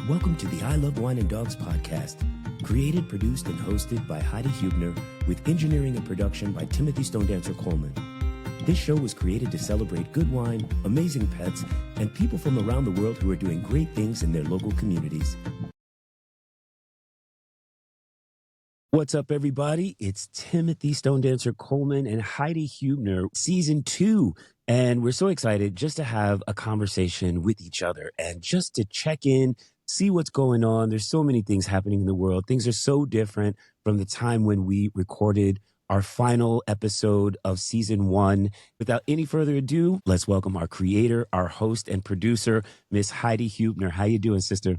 Welcome to the I Love Wine and Dogs podcast, created, produced, and hosted by Heidi Huebner, with engineering and production by Timothy Stone Dancer Coleman. This show was created to celebrate good wine, amazing pets, and people from around the world who are doing great things in their local communities. What's up, everybody? It's Timothy Stone Dancer Coleman and Heidi Huebner, season 2. And we're so excited just to have a conversation with each other and just to check in, see what's going on. There's so many things happening in the world. Things are so different from the time when we recorded our final episode of season 1. Without any further ado, let's welcome our creator, our host and producer, Miss Heidi Huebner. How you doing, sister?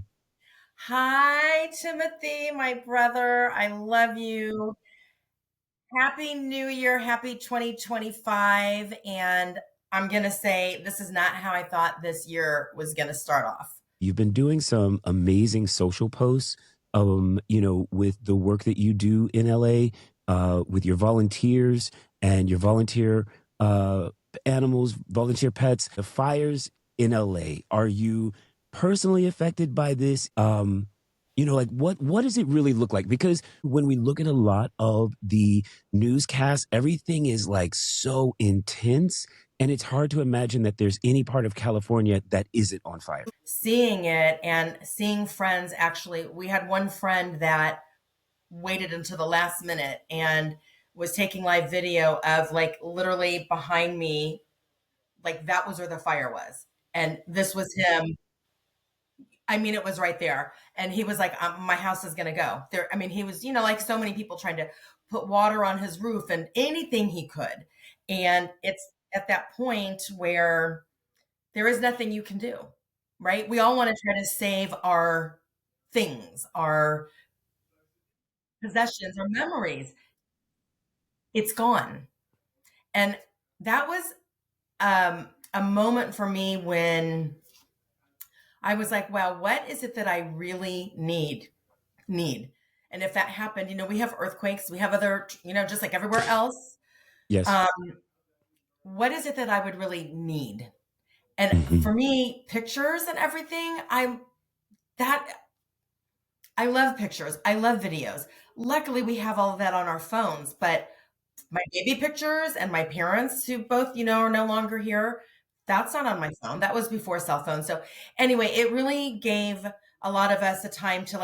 Hi, Timothy, my brother. I love you. Happy New Year. Happy 2025. And I'm going to say this is not how I thought this year was going to start off. You've been doing some amazing social posts, with the work that you do in LA, with your volunteers and your volunteer animals, volunteer pets. The fires in LA, are you personally affected by this? What does it really look like? Because when we look at a lot of the newscasts, everything is like so intense, and it's hard to imagine that there's any part of California that isn't on fire. Seeing it and seeing friends, actually, we had one friend that waited until the last minute and was taking live video of like literally behind me, like that was where the fire was. And this was him. I mean, it was right there. And he was like, my house is going to go there. I mean, he was, like so many people trying to put water on his roof and anything he could. And it's at that point where there is nothing you can do, right? We all want to try to save our things, our possessions, our memories. It's gone. And that was a moment for me when I was like, wow, what is it that I really need? And if that happened, we have earthquakes, we have other, just like everywhere else. Yes. What is it that I would really need? And for me, pictures and everything, I love pictures. I love videos. Luckily, we have all of that on our phones, but my baby pictures and my parents who both, are no longer here, that's not on my phone. That was before cell phones. So anyway, it really gave a lot of us a time to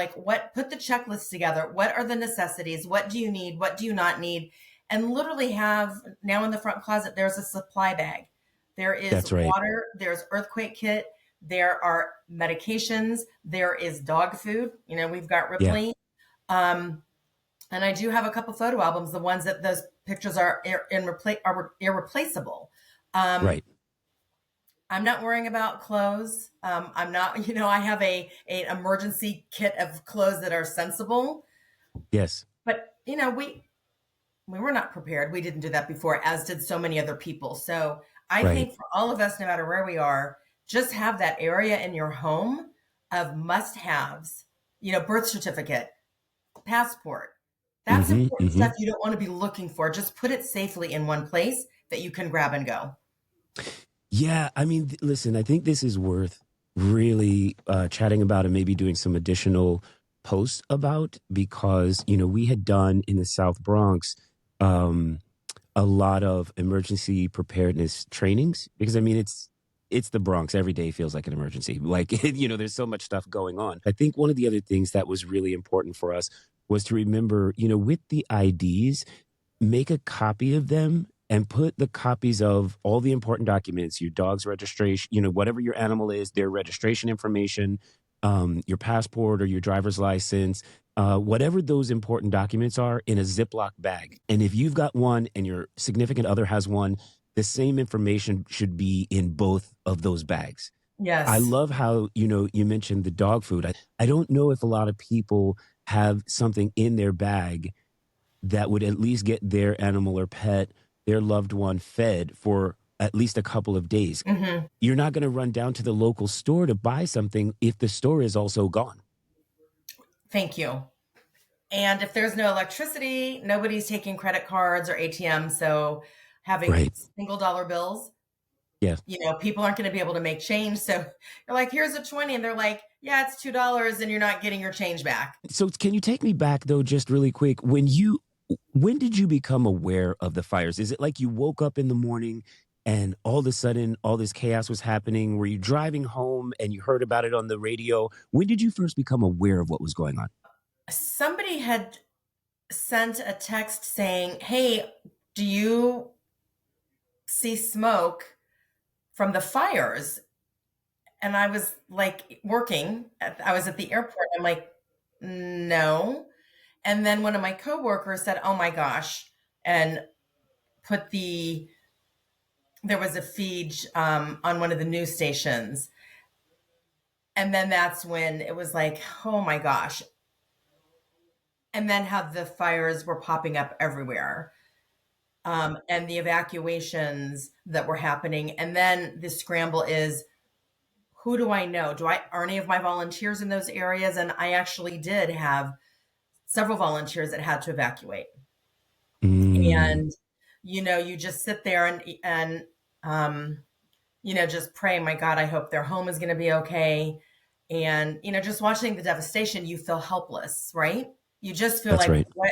put the checklist together. What are the necessities? What do you need? What do you not need? And literally have now in the front closet, there's a supply bag. There is That's right. water, there's earthquake kit, there are medications, there is dog food. We've got Ripley. Yeah. And I do have a couple photo albums, the ones that those pictures are irreplaceable. Right. I'm not worrying about clothes. I'm not, I have an emergency kit of clothes that are sensible. Yes. But, we were not prepared. We didn't do that before, as did so many other people. So I think for all of us, no matter where we are, just have that area in your home of must-haves, birth certificate, passport. That's important stuff you don't want to be looking for. Just put it safely in one place that you can grab and go. Yeah, I mean, listen, I think this is worth really chatting about and maybe doing some additional posts about, because, we had done in the South Bronx a lot of emergency preparedness trainings, because, I mean, it's the Bronx. Every day feels like an emergency. Like, there's so much stuff going on. I think one of the other things that was really important for us was to remember, with the IDs, make a copy of them and put the copies of all the important documents, your dog's registration, whatever your animal is, their registration information, your passport or your driver's license, whatever those important documents are, in a Ziploc bag. And if you've got one and your significant other has one, the same information should be in both of those bags. Yes. I love how, you mentioned the dog food. I don't know if a lot of people have something in their bag that would at least get their animal or pet, their loved one, fed for at least a couple of days. You're not going to run down to the local store to buy something if the store is also gone. Thank you. And if there's no electricity, nobody's taking credit cards or ATMs. So having single dollar bills, Yeah. People aren't going to be able to make change. So you're like, here's a 20. And they're like, yeah, it's $2 and you're not getting your change back. So can you take me back though, just really quick? When did you become aware of the fires? Is it like you woke up in the morning and all of a sudden all this chaos was happening? Were you driving home and you heard about it on the radio? When did you first become aware of what was going on? Somebody had sent a text saying, hey, do you see smoke from the fires? And I was like working, I was at the airport. I'm like, no. And then one of my coworkers said, oh my gosh, and put there was a feed on one of the news stations. And then that's when it was like, oh my gosh. And then how the fires were popping up everywhere. And the evacuations that were happening. And then the scramble is, who do I know? Are any of my volunteers in those areas? And I actually did have several volunteers that had to evacuate. Mm, And, you just sit there and just pray, my God, I hope their home is going to be okay. And, just watching the devastation, you feel helpless, right? You just feel that's like right. what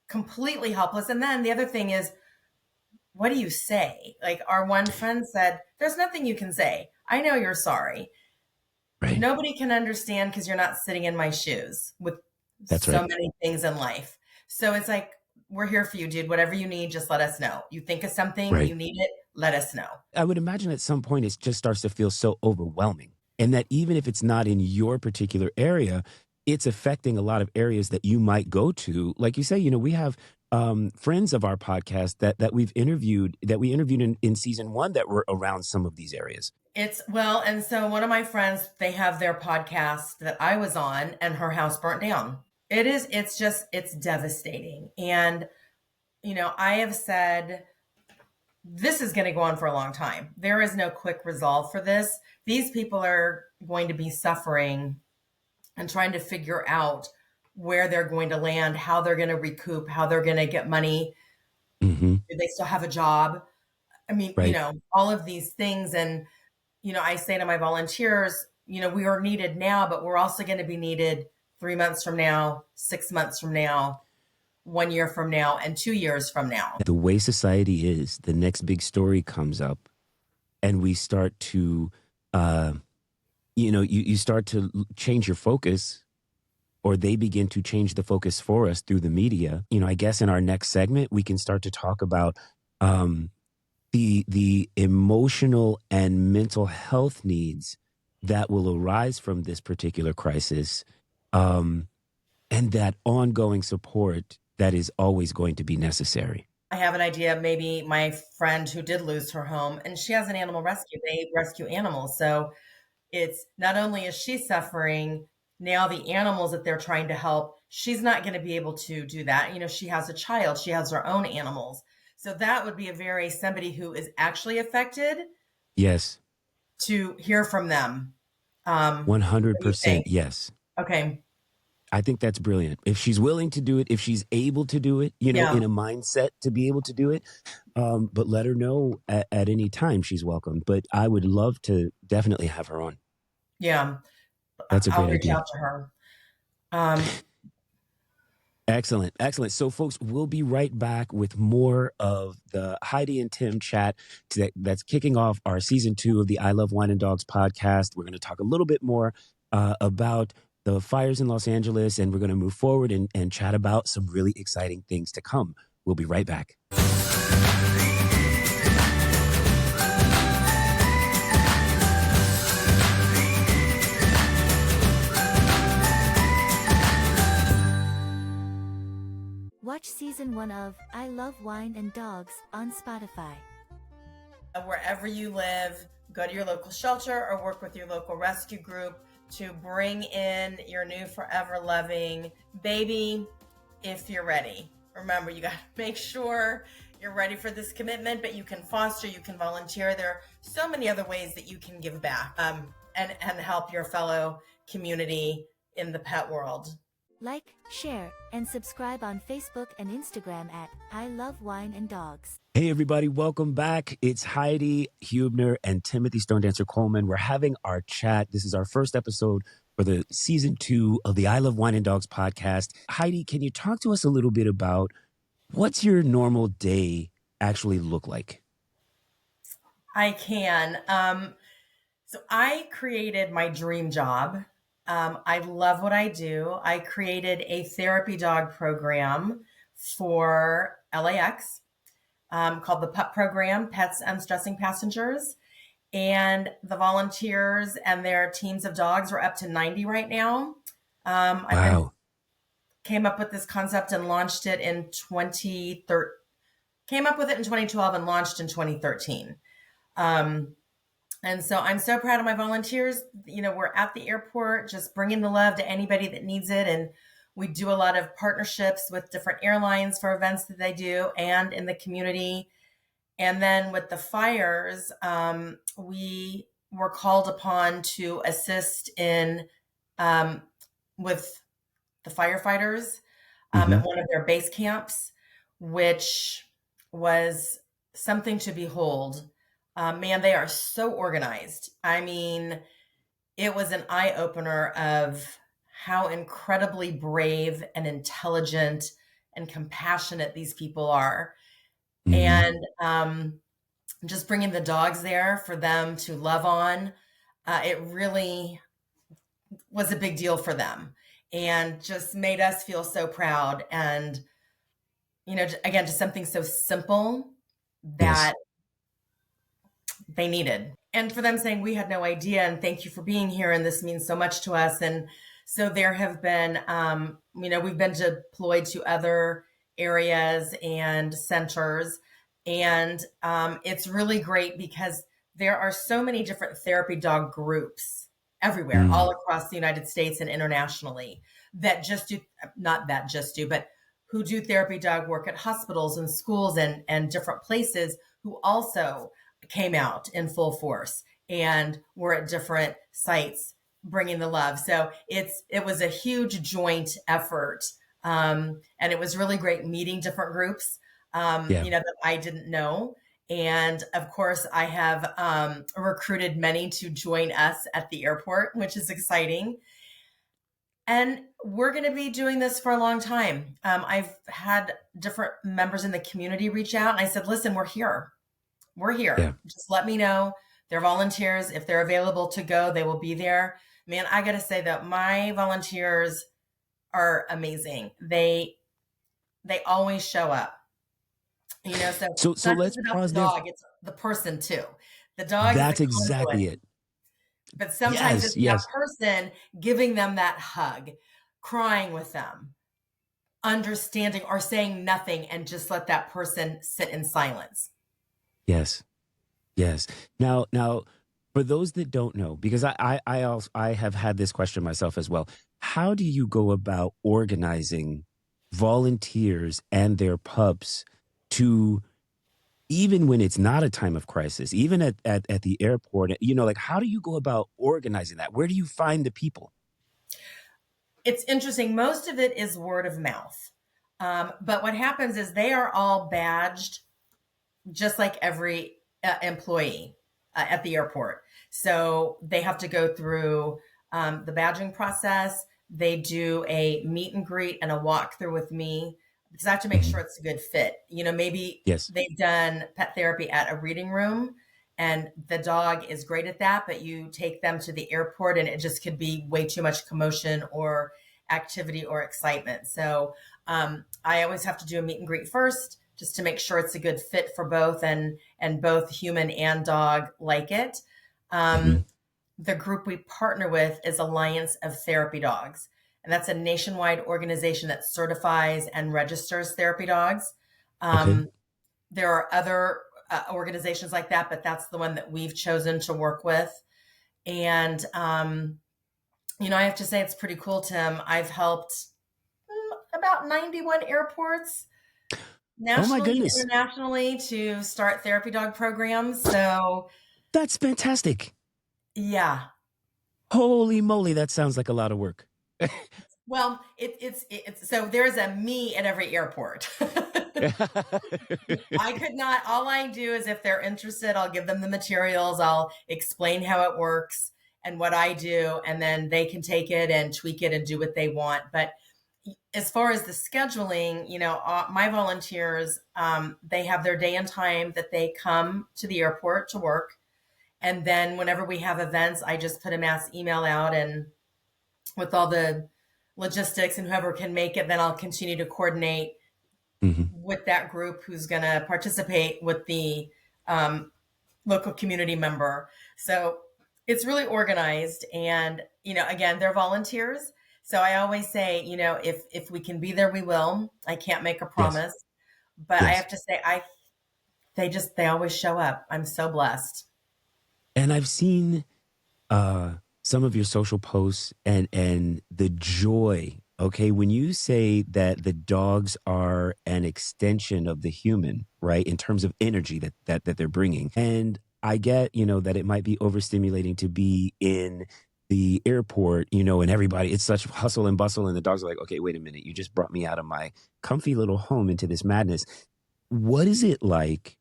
completely helpless. And then the other thing is, what do you say? Like our one friend said, there's nothing you can say. I know you're sorry. Right. Nobody can understand because you're not sitting in my shoes with That's so right. many things in life. So it's like, we're here for you, dude. Whatever you need, just let us know. You think of something, Right. you need it, let us know. I would imagine at some point it just starts to feel so overwhelming. And that even if it's not in your particular area, it's affecting a lot of areas that you might go to. Like you say, we have friends of our podcast that we interviewed in season one that were around some of these areas. And so one of my friends, they have their podcast that I was on, and her house burnt down. It's devastating. And, I have said, this is going to go on for a long time. There is no quick resolve for this. These people are going to be suffering and trying to figure out where they're going to land, how they're going to recoup, how they're going to get money. Hmm. Do they still have a job? I mean, Right. all of these things. And, I say to my volunteers, we are needed now, but we're also going to be needed 3 months from now, 6 months from now, 1 year from now, and 2 years from now. The way society is, the next big story comes up, and we start to, you start to change your focus, or they begin to change the focus for us through the media. I guess in our next segment, we can start to talk about um, the emotional and mental health needs that will arise from this particular crisis, um, and that ongoing support that is always going to be necessary. I have an idea. Maybe my friend who did lose her home, and she has an animal rescue. They rescue animals. So it's not only is she suffering, now the animals that they're trying to help, she's not going to be able to do that. She has a child, she has her own animals. So that would be somebody who is actually affected, Yes, to hear from them. What do you 100%. think? Yes. Okay. I think that's brilliant. If she's willing to do it, if she's able to do it, Yeah. in a mindset to be able to do it, but let her know at any time she's welcome. But I would love to definitely have her on. Yeah. That's a I'll great reach idea. out to her. Um, Excellent. Excellent. So, folks, we'll be right back with more of the Heidi and Tim chat that's kicking off our season 2 of the I Love Wine and Dogs podcast. We're going to talk a little bit more about the fires in Los Angeles, and we're going to move forward and chat about some really exciting things to come. We'll be right back. Watch season 1 of I Love Wine and Dogs on Spotify. Wherever you live, go to your local shelter or work with your local rescue group to bring in your new forever loving baby if you're ready. Remember, you got to make sure you're ready for this commitment, but you can foster, you can volunteer. There are so many other ways that you can give back and help your fellow community in the pet world. Like, share, and subscribe on Facebook and Instagram at I Love Wine and Dogs. Hey, everybody, welcome back. It's Heidi Huebner and Timothy Stone Dancer Coleman. We're having our chat. This is our first episode for the season 2 of the I Love Wine and Dogs podcast. Heidi, can you talk to us a little bit about what's your normal day actually look like? I can. So I created my dream job. I love what I do. I created a therapy dog program for LAX called the PUP program, Pets Unstressing Passengers. And the volunteers and their teams of dogs are up to 90 right now. Wow. Came up with this concept and launched it in 2013. Came up with it in 2012 and launched in 2013. And so I'm so proud of my volunteers. You know, we're at the airport, just bringing the love to anybody that needs it. And we do a lot of partnerships with different airlines for events that they do and in the community. And then with the fires, we were called upon to assist in with the firefighters at one of their base camps, which was something to behold. Man, they are so organized. I mean, it was an eye-opener of how incredibly brave and intelligent and compassionate these people are. And just bringing the dogs there for them to love on, it really was a big deal for them and just made us feel so proud. And, you know, again, just something so simple that they needed. And for them saying, we had no idea, and thank you for being here, and this means so much to us. And so there have been, you know, we've been deployed to other areas and centers. And it's really great because there are so many different therapy dog groups everywhere, all across the United States and internationally that just do, not that just do, but who do therapy dog work at hospitals and schools and different places, who also came out in full force and were at different sites bringing the love. So it was a huge joint effort. And it was really great meeting different groups, you know, that I didn't know. And of course, I have recruited many to join us at the airport, which is exciting. And we're going to be doing this for a long time. I've had different members in the community reach out, and I said, listen, we're here. We're here. Yeah. Just let me know. They're volunteers. If they're available to go, they will be there. Man, I got to say that my volunteers are amazing. They always show up. You know, so let's pause the there. dog, it's the person too. The dog. That's exactly it. But sometimes it's that person giving them that hug, crying with them, understanding, or saying nothing, and just let that person sit in silence. Yes. Now, for those that don't know, because I have had this question myself as well. How do you go about organizing volunteers and their pups to, even when it's not a time of crisis, even at the airport, you know, like, how do you go about organizing that? Where do you find the people? It's interesting. Most of it is word of mouth. But what happens is they are all badged just like every employee at the airport. So they have to go through the badging process. They do a meet and greet and a walkthrough with me because I have to make sure it's a good fit. You know, maybe they've done pet therapy at a reading room and the dog is great at that, but you take them to the airport and it just could be way too much commotion or activity or excitement. So I always have to do a meet and greet first, just to make sure it's a good fit for both and both human and dog like it. The group we partner with is Alliance of Therapy Dogs. And that's a nationwide organization that certifies and registers therapy dogs. There are other organizations like that, but that's the one that we've chosen to work with. And, you know, I have to say it's pretty cool, Tim. I've helped about 91 airports nationally and internationally to start therapy dog programs. So that's fantastic. Yeah. Holy moly, that sounds like a lot of work. Well, it's so there's a me at every airport. I could not, all I do is if they're interested, I'll give them the materials, I'll explain how it works and what I do, and then they can take it and tweak it and do what they want. But as far as the scheduling, my volunteers, they have their day and time that they come to the airport to work. And then whenever we have events, I just put a mass email out and with all the logistics and whoever can make it, then I'll continue to coordinate Hmm. with that group who's going to participate with the um, local community member. So it's really organized. And, again, they're volunteers. So I always say, if we can be there, we will. I can't make a Yes. promise, but I Yes. have to say, they always show up. I'm so blessed. And I've seen some of your social posts and the joy. Okay, when you say that the dogs are an extension of the human, right, in terms of energy that they're bringing, and I get that it might be overstimulating to be in the airport, and everybody it's such hustle and bustle, and the dogs are like, okay, wait a minute, you just brought me out of my comfy little home into this madness. What is it like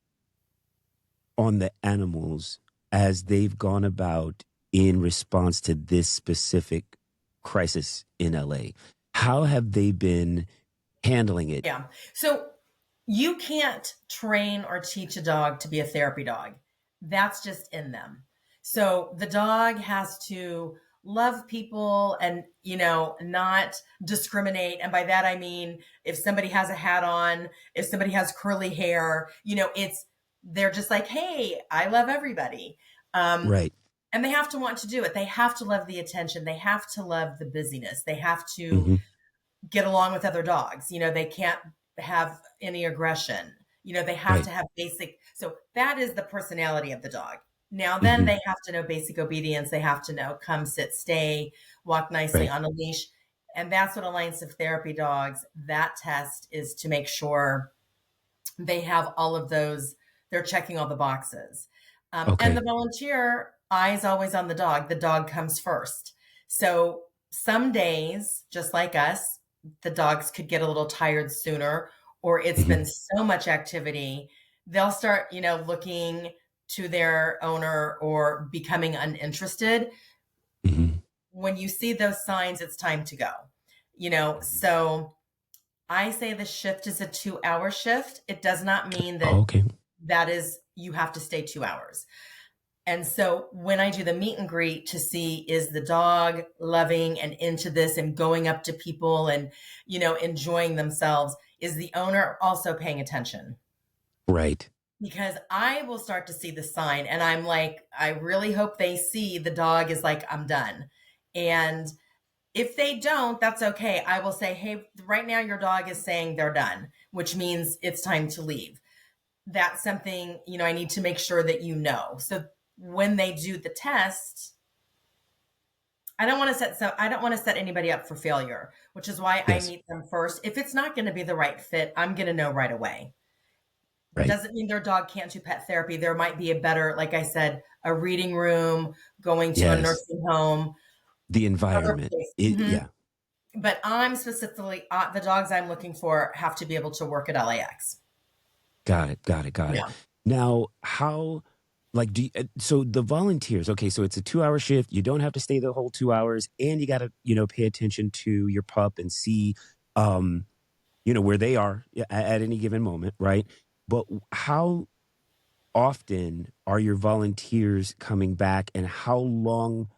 on the animals as they've gone about in response to this specific crisis in LA? How have they been handling it? Yeah. So you can't train or teach a dog to be a therapy dog. That's just in them. So the dog has to love people and, not discriminate. And by that, I mean, if somebody has a hat on, if somebody has curly hair, they're just like, hey, I love everybody. Um, Right. and they have to want to do it. They have to love the attention. They have to love the busyness. They have to Hmm. get along with other dogs. They can't have any aggression. They have Right. to have basic. So that is the personality of the dog. Now, then Hmm. they have to know basic obedience. They have to know come, sit, stay, walk nicely Right. on a leash. And that's what Alliance of Therapy Dogs, that test is to make sure they have all of those, they're checking all the boxes. And the Okay. volunteer, eyes always on the dog comes first. So some days, just like us, the dogs could get a little tired sooner, or it's been Hmm. so much activity, they'll start, looking to their owner or becoming uninterested. Hmm. When you see those signs, it's time to go. So I say the shift is a 2-hour shift. It does not mean that Oh, okay. that is you have to stay 2 hours. And so when I do the meet and greet to see is the dog loving and into this and going up to people and, enjoying themselves, is the owner also paying attention? Right. Because I will start to see the sign and I'm like, I really hope they see the dog is like, I'm done. And if they don't, that's okay. I will say, hey, right now your dog is saying they're done, which means it's time to leave. That's something, I need to make sure that So when they do the test, I don't want to set anybody up for failure, which is why I Yes. meet them first. If it's not going to be the right fit, I'm going to know right away. Right. Doesn't mean their dog can't do pet therapy. There might be a better, like I said, a reading room, going to a Yes. nursing home, The other environment. place. Yeah. But I'm specifically, the dogs I'm looking for have to be able to work at LAX. Got it. Got it. Got it. Yeah. Now, how, like, so the volunteers, okay, so it's a 2 hour shift. You don't have to stay the whole 2 hours, and you got to, pay attention to your pup and see, um, where they are at any given moment, right? But how often are your volunteers coming back, and how long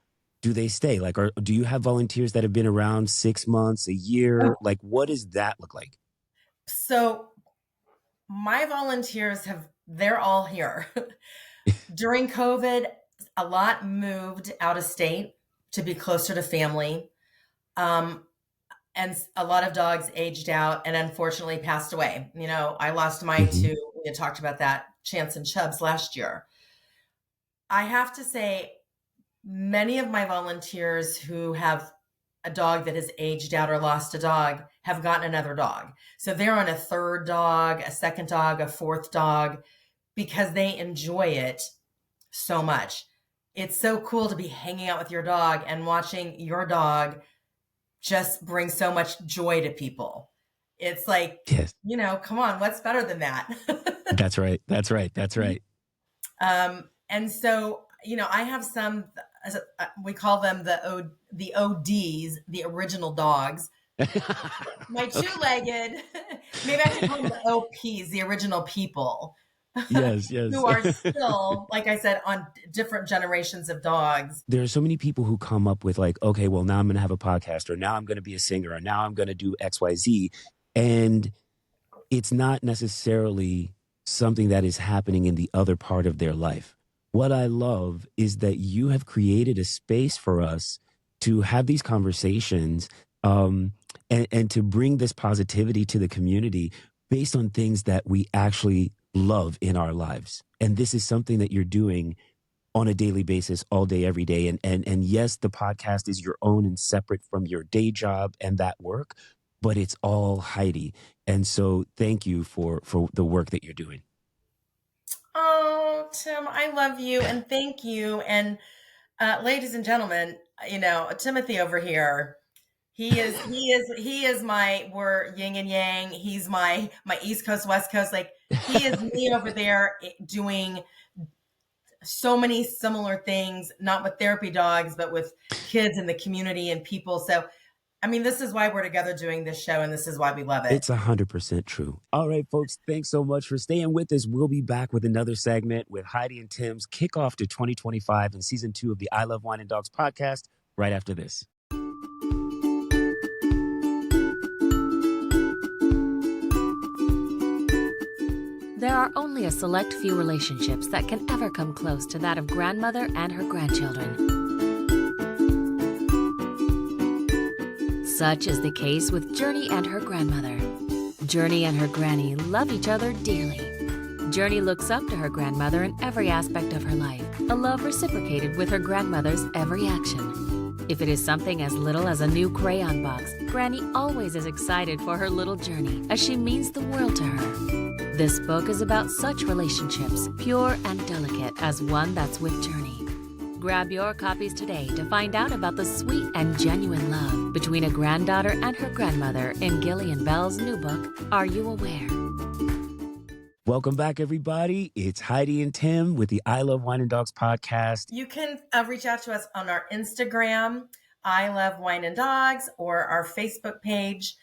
do they stay? Like, do you have volunteers that have been around 6 months, a year? Like, what does that look like? So my volunteers they're all here. During COVID, a lot moved out of state to be closer to family. Um, and a lot of dogs aged out and unfortunately passed away. I lost mine Hmm. to, we had talked about that, Chance and Chubbs last year. I have to say, many of my volunteers who have a dog that has aged out or lost a dog have gotten another dog. So they're on a third dog, a second dog, a fourth dog because they enjoy it so much. It's so cool to be hanging out with your dog and watching your dog just bring so much joy to people. It's like, Yes. Come on, what's better than that? That's right. That's right. That's right. And so, I have some, we call them the ODs, the original dogs. My two-legged, maybe I should call them the OPs, the original people. Yes, yes. Who are still, like I said, on different generations of dogs. There are so many people who come up with like, okay, well, now I'm going to have a podcast, or now I'm going to be a singer, or now I'm going to do XYZ. And it's not necessarily something that is happening in the other part of their life. What I love is that you have created a space for us to have these conversations, and to bring this positivity to the community based on things that we actually love in our lives. And this is something that you're doing on a daily basis, all day, every day. And yes, the podcast is your own and separate from your day job and that work, but it's all Heidi. And so thank you for the work that you're doing. Oh, Tim, I love you and thank you. And ladies and gentlemen, Timothy over here, he is my, we're yin and yang. He's my East Coast, West Coast. Like, he is me over there doing so many similar things, not with therapy dogs, but with kids in the community and people. So, I mean, this is why we're together doing this show, and this is why we love it. It's 100% true. All right, folks, thanks so much for staying with us. We'll be back with another segment with Heidi and Tim's kickoff to 2025 and season 2 of the I Love Wine and Dogs podcast right after this. There are only a select few relationships that can ever come close to that of grandmother and her grandchildren. Such is the case with Journey and her grandmother. Journey and her granny love each other dearly. Journey looks up to her grandmother in every aspect of her life, a love reciprocated with her grandmother's every action. If it is something as little as a new crayon box, Granny always is excited for her little Journey, as she means the world to her. This book is about such relationships, pure and delicate as one that's with Journey. Grab your copies today to find out about the sweet and genuine love between a granddaughter and her grandmother in Gillian Bell's new book, Are You Aware? Welcome back, everybody. It's Heidi and Tim with the I Love Wine and Dogs podcast. You can reach out to us on our Instagram, I Love Wine and Dogs, or our Facebook page.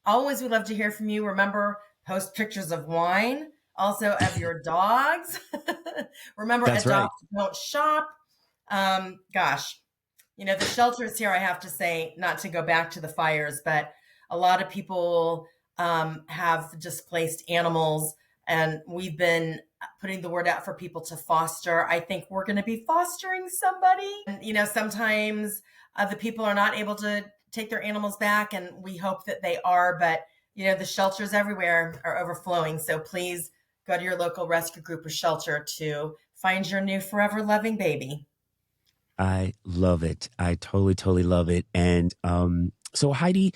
Always, we love to hear from you. Remember, post pictures of wine, also of your dogs. Remember, That's adopt, right. Don't shop. Gosh, the shelters here, I have to say, not to go back to the fires, but a lot of people have displaced animals, and we've been putting the word out for people to foster. I think we're going to be fostering somebody. And, sometimes the people are not able to take their animals back, and we hope that they are, but the shelters everywhere are overflowing. So please go to your local rescue group or shelter to find your new forever loving baby. I love it. I totally love it. And so Heidi,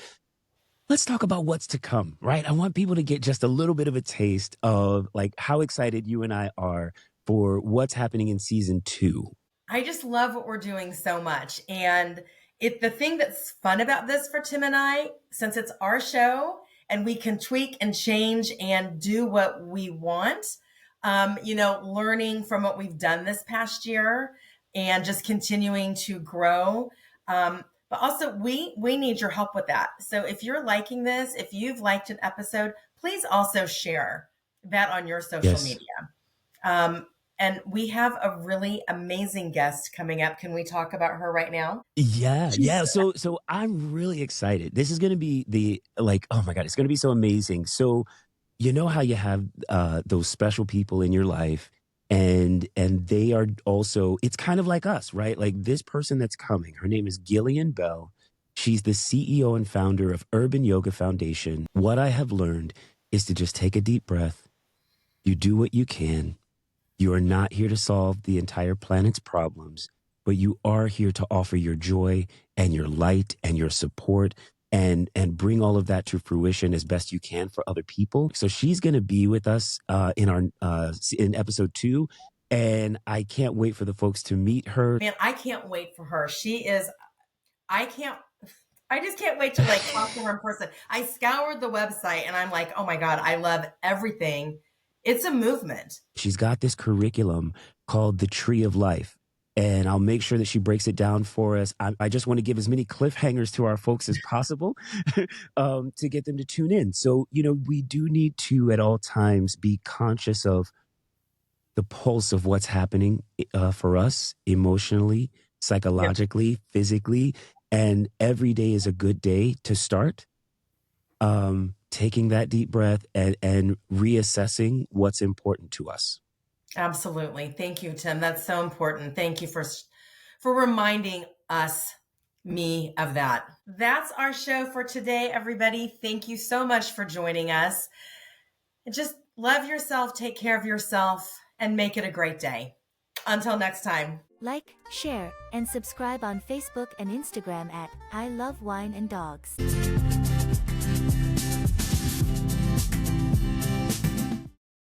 let's talk about what's to come, right? I want people to get just a little bit of a taste of like how excited you and I are for what's happening in season 2. I just love what we're doing so much. And the thing that's fun about this for Tim and I, since it's our show and we can tweak and change and do what we want, learning from what we've done this past year and just continuing to grow. But also we need your help with that. So if you're liking this, if you've liked an episode, please also share that on your social media. And we have a really amazing guest coming up. Can we talk about her right now? Yeah. So I'm really excited. This is going to be oh my God, it's going to be so amazing. So you know how you have those special people in your life, and they are also, it's kind of like us, right? Like this person that's coming, her name is Gillian Bell. She's the CEO and founder of Urban Yoga Foundation. What I have learned is to just take a deep breath. You do what you can. You are not here to solve the entire planet's problems, but you are here to offer your joy and your light and your support and bring all of that to fruition as best you can for other people. So she's going to be with us in episode 2, and I can't wait for the folks to meet her. Man, I can't wait for her. She is, I I just can't wait to like talk to her in person. I scoured the website and I'm like, oh my God, I love everything. It's a movement. She's got this curriculum called the Tree of Life. And I'll make sure that she breaks it down for us. I just want to give as many cliffhangers to our folks as possible to get them to tune in. So, we do need to at all times be conscious of the pulse of what's happening for us emotionally, psychologically, physically. And every day is a good day to start taking that deep breath and reassessing what's important to us. Absolutely. Thank you, Tim. That's so important. Thank you for reminding me of that. That's our show for today, everybody. Thank you so much for joining us. Just love yourself, take care of yourself, and make it a great day. Until next time. Like, share, and subscribe on Facebook and Instagram at I Love Wine and Dogs.